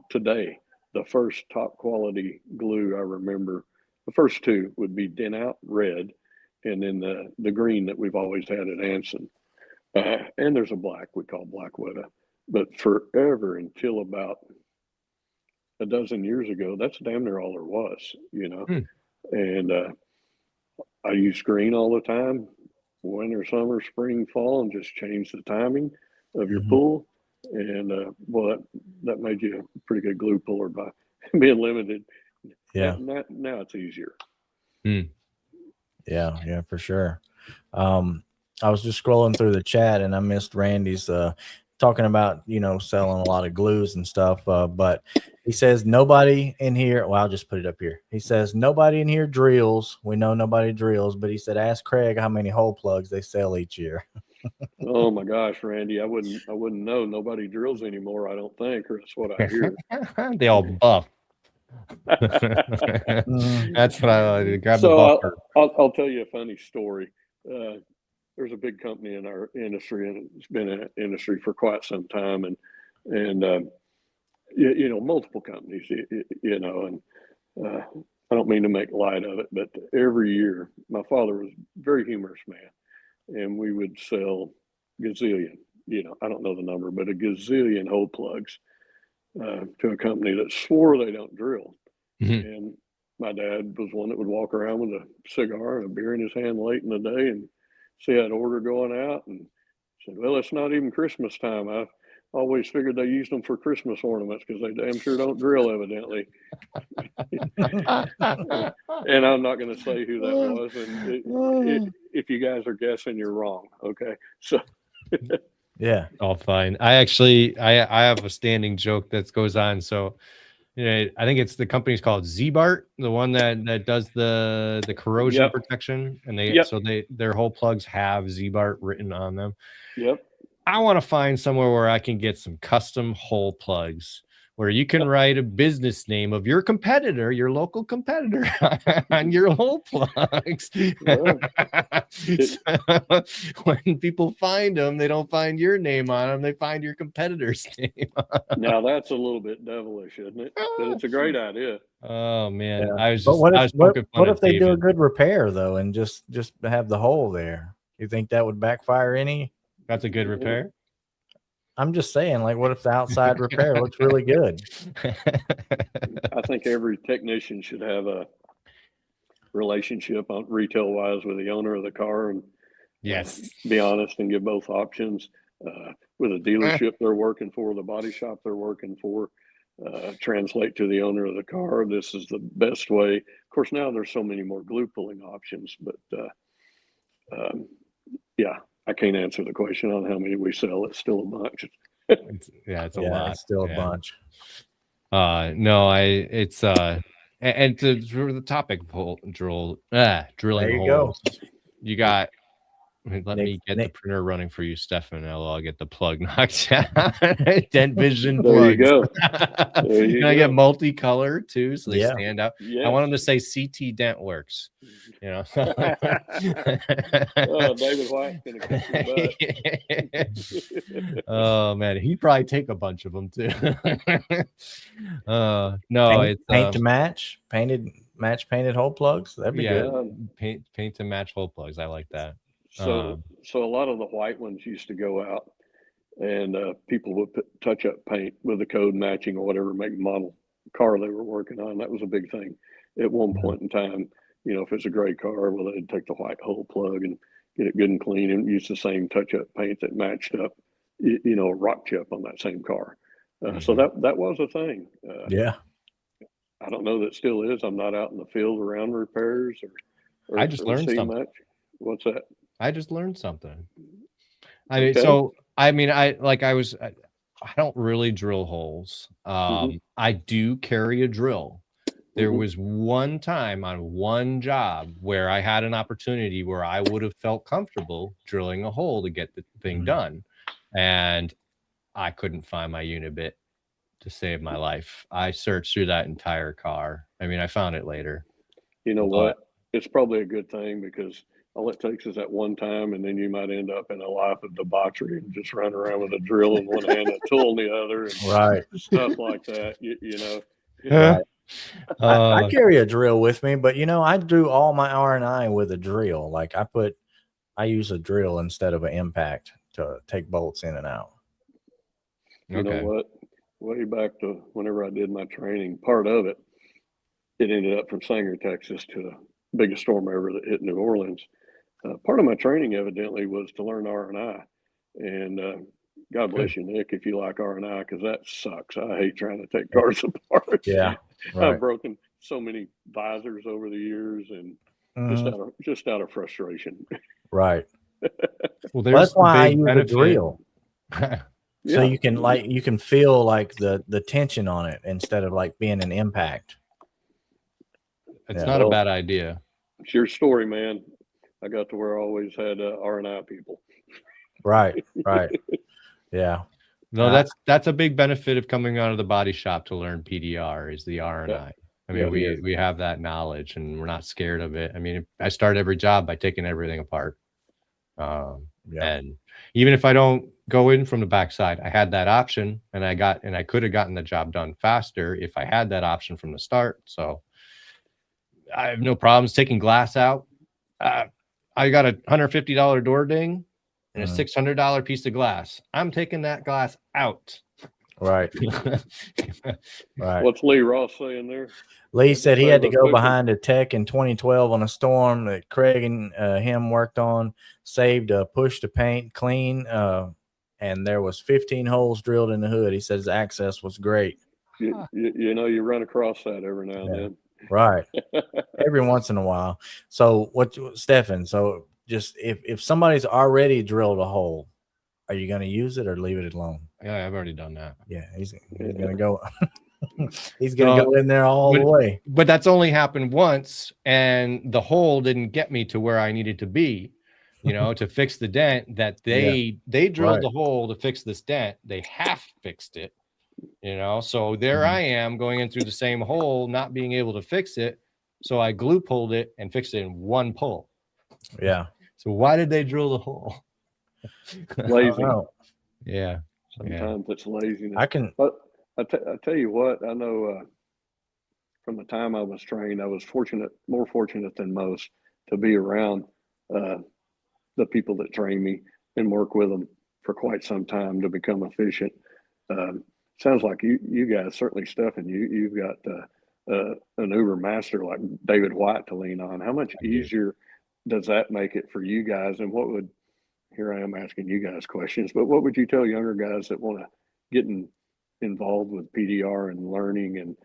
today, the first top quality glue I remember, the first 2 would be Dent Out Red, and then the green that we've always had at Anson. And there's a black we call Black Widow. But forever, until about a dozen years ago, that's damn near all there was, And I use green all the time, winter, summer, spring, fall, and just change the timing of your pull. And well, that made you a pretty good glue puller by being limited. Yeah. Now it's easier. Yeah, for sure. I was just scrolling through the chat and I missed Randy's talking about, selling a lot of glues and stuff. But he says nobody in here. Well, I'll just put it up here. He says nobody in here drills. We know nobody drills, but he said ask Craig how many hole plugs they sell each year. Oh my gosh, Randy, I wouldn't know. Nobody drills anymore, I don't think, or that's what I hear. They all buff. That's what I like. Grab the So buffer. I'll tell you a funny story. There's a big company in our industry, and it's been in the industry for quite some time, and multiple companies, and I don't mean to make light of it, but every year, my father was a very humorous man, and we would sell gazillion, I don't know the number, but a gazillion hole plugs to a company that swore they don't drill. And my dad was one that would walk around with a cigar and a beer in his hand late in the day and see that order going out and said, well, it's not even Christmas time. I always figured they used them for Christmas ornaments because they damn sure don't drill, evidently. And I'm not going to say who that was. And if you guys are guessing, you're wrong. Okay. So. Yeah. All fine. I have a standing joke that goes on. So, I think it's the company's called Z-Bart, the one that does the corrosion protection, and their whole plugs have Z-Bart written on them. Yep. I want to find somewhere where I can get some custom hole plugs where you can write a business name of your competitor, your local competitor, on your hole plugs. Well, when people find them, they don't find your name on them; they find your competitor's name. Now that's a little bit devilish, isn't it? But it's a great idea. Oh man, Yeah. I was what if they David. do a good repair though, and just have the hole there? You think that would backfire any? That's a good repair. I'm just saying, like, what if the outside repair looks really good? I think every technician should have a relationship on retail wise with the owner of the car and be honest and give both options. With a dealership they're working for, the body shop they're working for, translate to the owner of the car. This is the best way. Of course, now there's so many more glue pulling options, but I can't answer the question on how many we sell. It's still a bunch. It's a lot. It's still a bunch. And to the topic drilling holes. You got. Let me get the printer running for you, Stefan. I'll get the plug knocked out. Dent Vision plugs. There you go. I get multicolor too, so they stand out. Yes. I want them to say CT Dent Works. Oh, David White's gonna kick your butt. Oh man, he'd probably take a bunch of them too. No, it's paint to match, painted hole plugs. That'd be good. Paint to match hole plugs. I like that. So a lot of the white ones used to go out, and people would put touch-up paint with the code matching or whatever make model car they were working on. That was a big thing at one point in time. If it's a gray car, well, they'd take the white hole plug and get it good and clean and use the same touch-up paint that matched up, a rock chip on that same car. So that was a thing. I don't know that it still is. I'm not out in the field around repairs or I just learned something. Much. What's that? I just learned something. I don't really drill holes. I do carry a drill. There was one time on one job where I had an opportunity where I would have felt comfortable drilling a hole to get the thing done. And I couldn't find my unibit to save my life. I searched through that entire car. I found it later. You know what? It's probably a good thing because all it takes is that one time, and then you might end up in a life of debauchery and just run around with a drill in one hand, a tool in the other, and stuff like that. Right. I carry a drill with me, but I do all my R&I with a drill. Like I use a drill instead of an impact to take bolts in and out. You know what? Way back to whenever I did my training, part of it ended up from Sanger, Texas, to the biggest storm ever that hit New Orleans. Part of my training evidently was to learn R&I, and God bless you, Nick, if you like R&I, because that sucks. I hate trying to take cars apart. Yeah, right. I've broken so many visors over the years, and just out of frustration. Right. Well, Well, that's why I big use a benefit. drill. So Yeah. you can feel like the tension on it instead of like being an impact. It's not a bad idea. It's your story, man. I got to where I always had R&I people. Right. Right. Yeah. No, that's a big benefit of coming out of the body shop to learn PDR is the R&I. Yeah. I mean, we have that knowledge and we're not scared of it. I mean, I start every job by taking everything apart. And even if I don't go in from the backside, I had that option, and I could have gotten the job done faster if I had that option from the start. So I have no problems taking glass out. I got a $150 door ding and a $600 piece of glass. I'm taking that glass out. Right. Right. What's Lee Ross saying there? Lee said he had to go behind a tech in 2012 on a storm that Craig and him worked on, saved a push to paint clean, and there was 15 holes drilled in the hood. He says access was great. You know, you run across that every now and then. Right. Every once in a while. So Stefan, so just if somebody's already drilled a hole, are you going to use it or leave it alone? Yeah, I've already done that. Yeah, he's going to go. He's going to go in there all the way. But that's only happened once, and the hole didn't get me to where I needed to be, to fix the dent. That they drilled the hole to fix this dent. They half fixed it, So there I am going in through the same hole, not being able to fix it. So I glue pulled it and fixed it in one pull. Yeah. So why did they drill the hole? Lazy. Yeah. Sometimes it's laziness. But I tell you what, I know from the time I was trained, I was more fortunate than most to be around the people that train me and work with them for quite some time to become efficient. Sounds like you guys, certainly Stefan, you've got an Uber master like David White to lean on. How much easier does that make it for you guys? And here I am asking you guys questions, but what would you tell younger guys that want to get involved with PDR and learning and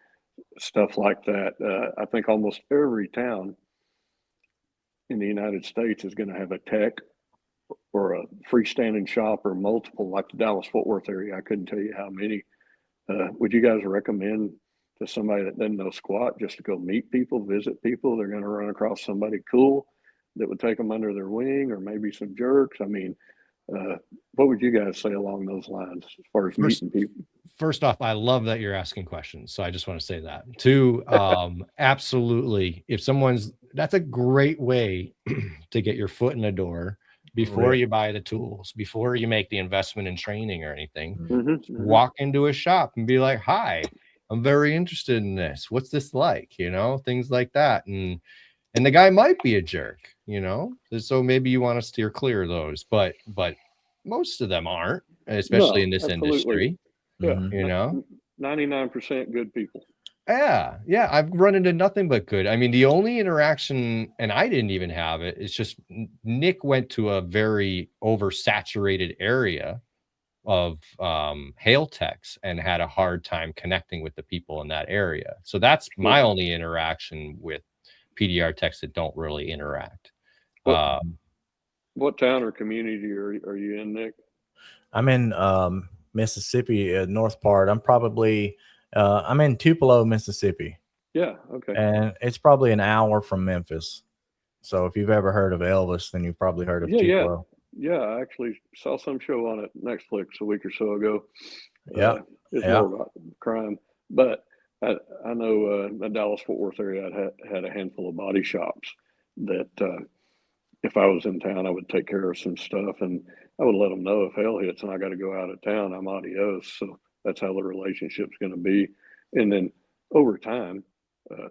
stuff like that? I think almost every town in the United States is going to have a tech or a freestanding shop or multiple, like the Dallas-Fort Worth area. I couldn't tell you how many. Would you guys recommend to somebody that doesn't know squat just to go meet people, visit people? They're going to run across somebody cool that would take them under their wing, or maybe some jerks. I mean, what would you guys say along those lines as far as meeting people? First off, I love that you're asking questions. So I just want to say that. Two, absolutely. That's a great way to get your foot in the door before you buy the tools, before you make the investment in training or anything. Walk into a shop and be like, hi, I'm very interested in this. What's this like? Things like that. And the guy might be a jerk, so maybe you want to steer clear of those, but most of them aren't, especially in this industry. Yeah. 99% good people. Yeah. I've run into nothing but good. I mean, the only interaction, and I didn't even have it, it's just Nick went to a very oversaturated area of hail techs and had a hard time connecting with the people in that area. So that's my only interaction with PDR techs that don't really interact. What town or community are you in, Nick? I'm in Mississippi, north part. I'm in Tupelo, Mississippi. Yeah. Okay. And it's probably an hour from Memphis. So if you've ever heard of Elvis, then you've probably heard of Tupelo. Yeah. I actually saw some show on it Netflix a week or so ago. It's more about crime, but I know the Dallas-Fort Worth area had a handful of body shops that if I was in town, I would take care of some stuff, and I would let them know if hell hits and I got to go out of town, I'm adios. So that's how the relationship's going to be. And then over time,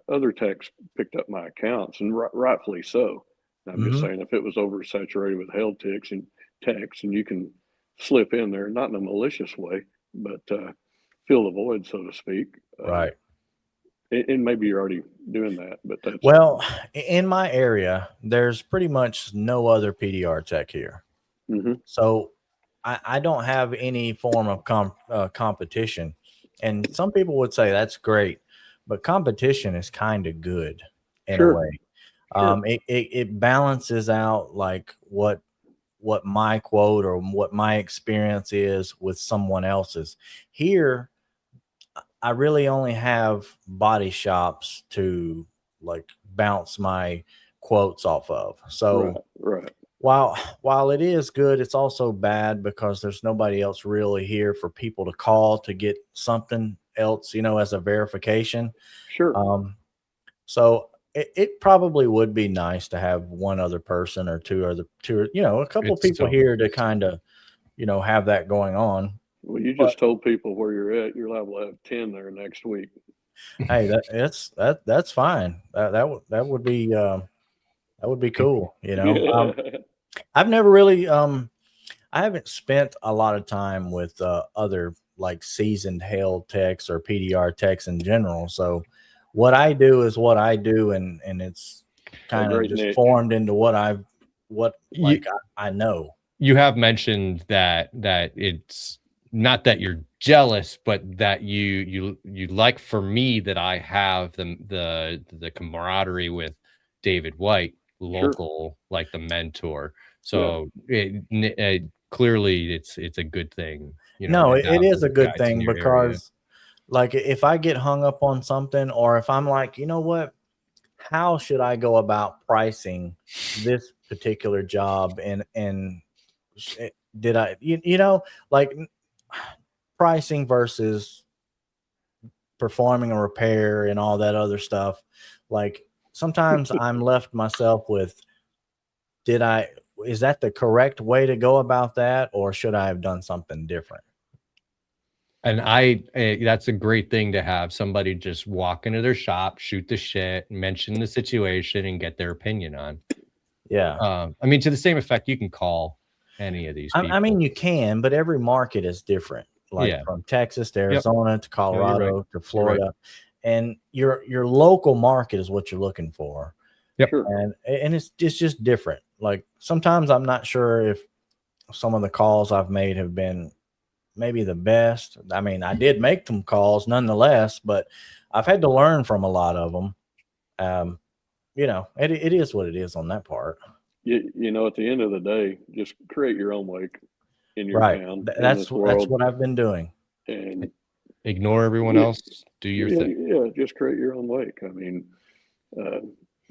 other techs picked up my accounts, and rightfully so. And I'm just saying, if it was oversaturated with hail techs and you can slip in there, not in a malicious way, but fill the void, so to speak. Right. And maybe you're already doing that, but that's in my area, there's pretty much no other PDR tech here. So I don't have any form of competition, and some people would say that's great, but competition is kind of good in a Sure. way. Sure. It balances out like what my quote or what my experience is with someone else's. Here, I really only have body shops to like bounce my quotes off of. Right. So Right. while it is good, it's also bad because there's nobody else really here for people to call to get something else, as a verification. Sure. So it probably would be nice to have one other person or two, a couple It's people so here to it's kind of, have that going on. Well, you But just told people where you're at. You're liable to have 10 there next week. hey, that's fine. That would be cool. Yeah. I've never really I haven't spent a lot of time with other like seasoned hail techs or PDR techs in general. So what I do is what I do, and it's A kind of great just niche. formed into what you like I know. you have mentioned that it's not that you're jealous, but that you like for me that I have the camaraderie with David White, Sure. local, like the mentor. Yeah. So clearly it's a good thing, No, to it have is those a good guys in thing your area. because like if I get hung up on something, or if I'm like, you know what, how should I go about pricing this particular job, and did I like pricing versus performing a repair and all that other stuff. Like sometimes I'm left myself with, did I is that the correct way to go about that, or should I have done something different? And that's a great thing to have somebody just walk into their shop, shoot the shit, mention the situation, and get their opinion on. Yeah. I mean, to the same effect, you can call any of these I people. mean, you can, but every market is different. Like Yeah. from Texas to Yep. Arizona to No, you're right. Colorado to You're right. Florida, and your local market is what you're looking for. Yep. Sure. And it's just different. Like sometimes I'm not sure if some of the calls I've made have been maybe the best. I mean, I did make them calls nonetheless, but I've had to learn from a lot of them. It is what it is on that part. At the end of the day, just create your own wake in your Right. town, in That's this that's world. what I've been doing. And Ignore everyone yeah, else. Do your yeah, thing. yeah, just create your own wake. I mean, uh,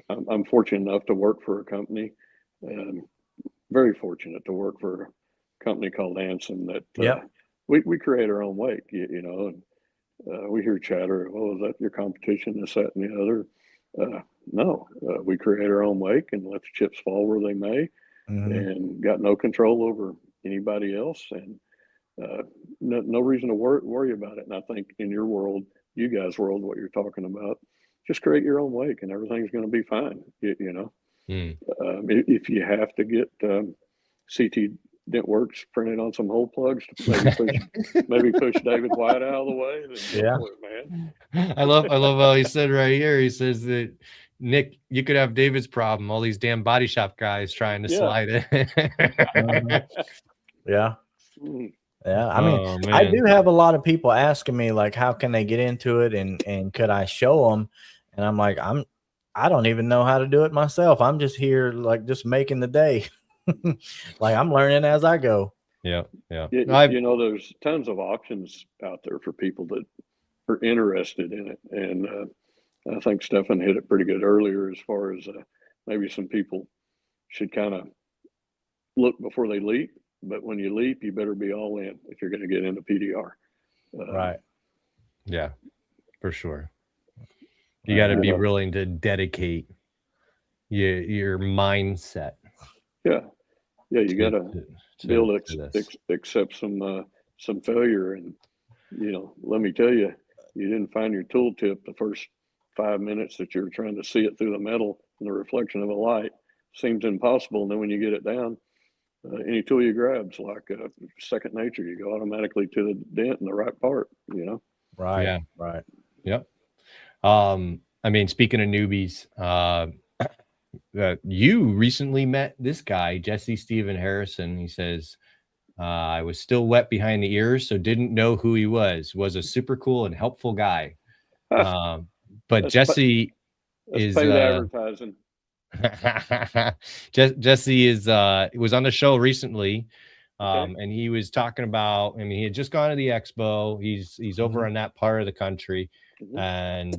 I'm fortunate enough to work for a company, very fortunate to work for a company called Anson that Yep. we create our own wake, and we hear chatter, oh, is that your competition, this, that, and the other? No, we create our own wake and let the chips fall where they may, Mhm. and got no control over anybody else, and no reason to worry about it. And I think in your world, you guys' world, what you're talking about, just create your own wake, and everything's going to be fine. Mm. If you have to get CT Dentworks printed on some hole plugs to maybe push David White out of the way, then go Yeah. for it, man. I love how he said right here. He says that, Nick, you could have David's problem. All these damn body shop guys trying to Yeah. slide it. Mhm. Yeah. Mm. Yeah. I mean, Oh I man. do have a lot of people asking me like, how can they get into it, and could I show them? And I'm like, I don't even know how to do it myself. I'm just here like just making the day. Like I'm learning as I go. Yeah. Yeah. There's tons of options out there for people that are interested in it, and I think Stefan hit it pretty good earlier as far as maybe some people should kind of look before they leap. But when you leap, you better be all in if you're going to get into PDR. Right. Yeah, for sure. You got to be know, willing to dedicate your mindset yeah, you got to be able to this. to accept some failure. And let me tell you, you didn't find your tooltip the first 5 minutes that you're trying to see it through the metal and the reflection of a light. Seems impossible, and then when you get it down, any tool you grab's like second nature. You go automatically to the dent in the right part. Right. Yeah. Right. Yep. I mean, speaking of newbies, you recently met this guy, Jesse Stephen Harrison. He says I was still wet behind the ears, so didn't know who he was. Was a super cool and helpful guy. But That's Jesse is paid advertising. Jesse is was on the show recently. Okay. And he was talking about, I mean, he had just gone to the expo. He's over in that part of the country. And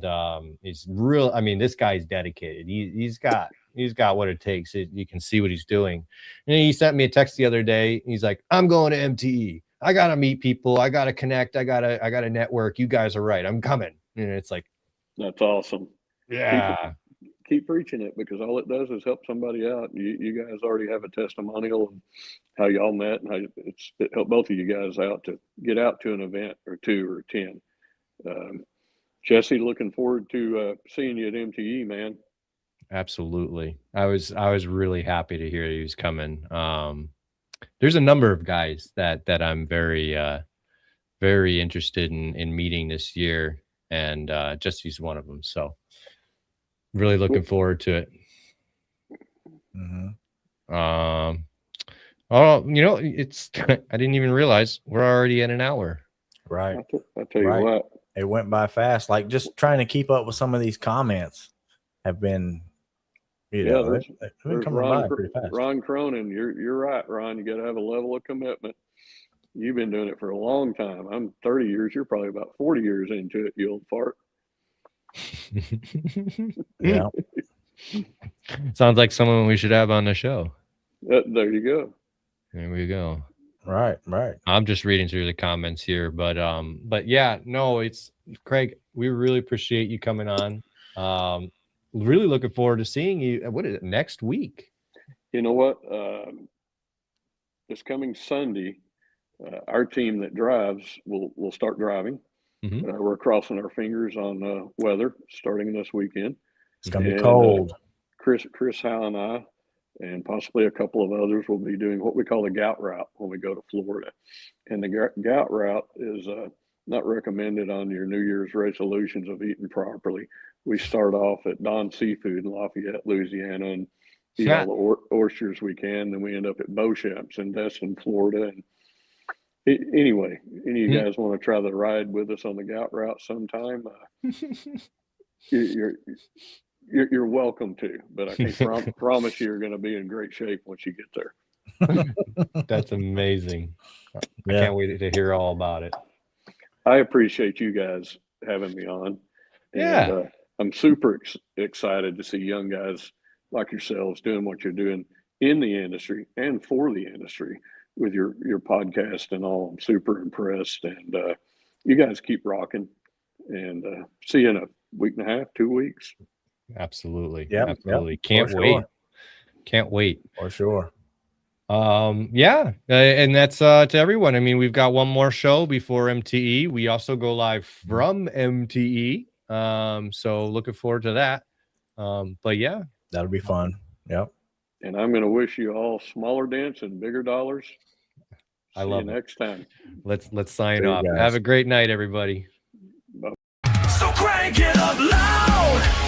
he's real. I mean, this guy's dedicated. He's got what it takes. You can see what he's doing. And he sent me a text the other day. He's like, I'm going to MTE. I gotta meet people. I gotta connect. I gotta network. You guys are right. I'm coming. And it's like, that's awesome. Yeah. Keep preaching it, because all it does is help somebody out. You guys already have a testimonial of how y'all met and how it helped both of you guys out to get out to an event or 2 or 10. Jesse, looking forward to seeing you at MTE, man. Absolutely. I was really happy to hear he was coming. There's a number of guys that I'm very very interested in meeting this year, and Jesse's one of them. So really looking forward to it. Oh, it's I didn't even realize we're already at an hour. Right. I tell you what, it went by fast. Like, just trying to keep up with some of these comments have been, there's coming by pretty fast. Ron Cronin, you're right, Ron. You got to have a level of commitment. You've been doing it for a long time. I'm 30 years. You're probably about 40 years into it, you old fart. Yeah. Sounds like someone we should have on the show. There you go. There we go. Right. I'm just reading through the comments here, but yeah, no, it's Craig. We really appreciate you coming on. Really looking forward to seeing you. What is it, next week? You know what? This coming Sunday, our team that drives will start driving. We're crossing our fingers on weather starting this weekend. It's gonna be cold. Chris Howe and I, and possibly a couple of others, will be doing what we call the gout route when we go to Florida. And the gout route is not recommended on your New Year's resolutions of eating properly. We start off at Don Seafood in Lafayette, Louisiana, and eat all the oysters we can. Then we end up at Beauchamp's in Destin, Florida. And anyway, any of you guys want to try the ride with us on the gout route sometime? You're welcome to, but I can't promise you're going to be in great shape once you get there. That's amazing. I can't wait to hear all about it. I appreciate you guys having me on. Yeah. And, I'm super excited to see young guys like yourselves doing what you're doing in the industry and for the industry with your podcast and all. I'm super impressed, and you guys keep rocking, and see you in a week and a half, 2 weeks. Absolutely. Yep, absolutely. Yep. Can't For wait. sure. Can't wait. For sure. Yeah. And that's to everyone. I mean, we've got one more show before MTE. We also go live from MTE. So looking forward to that. But yeah, that'll be fun. Yep. And I'm going to wish you all smaller dents and bigger dollars. I love you next time. Let's sign off. Have a great night, everybody. Bye. So crank it up loud.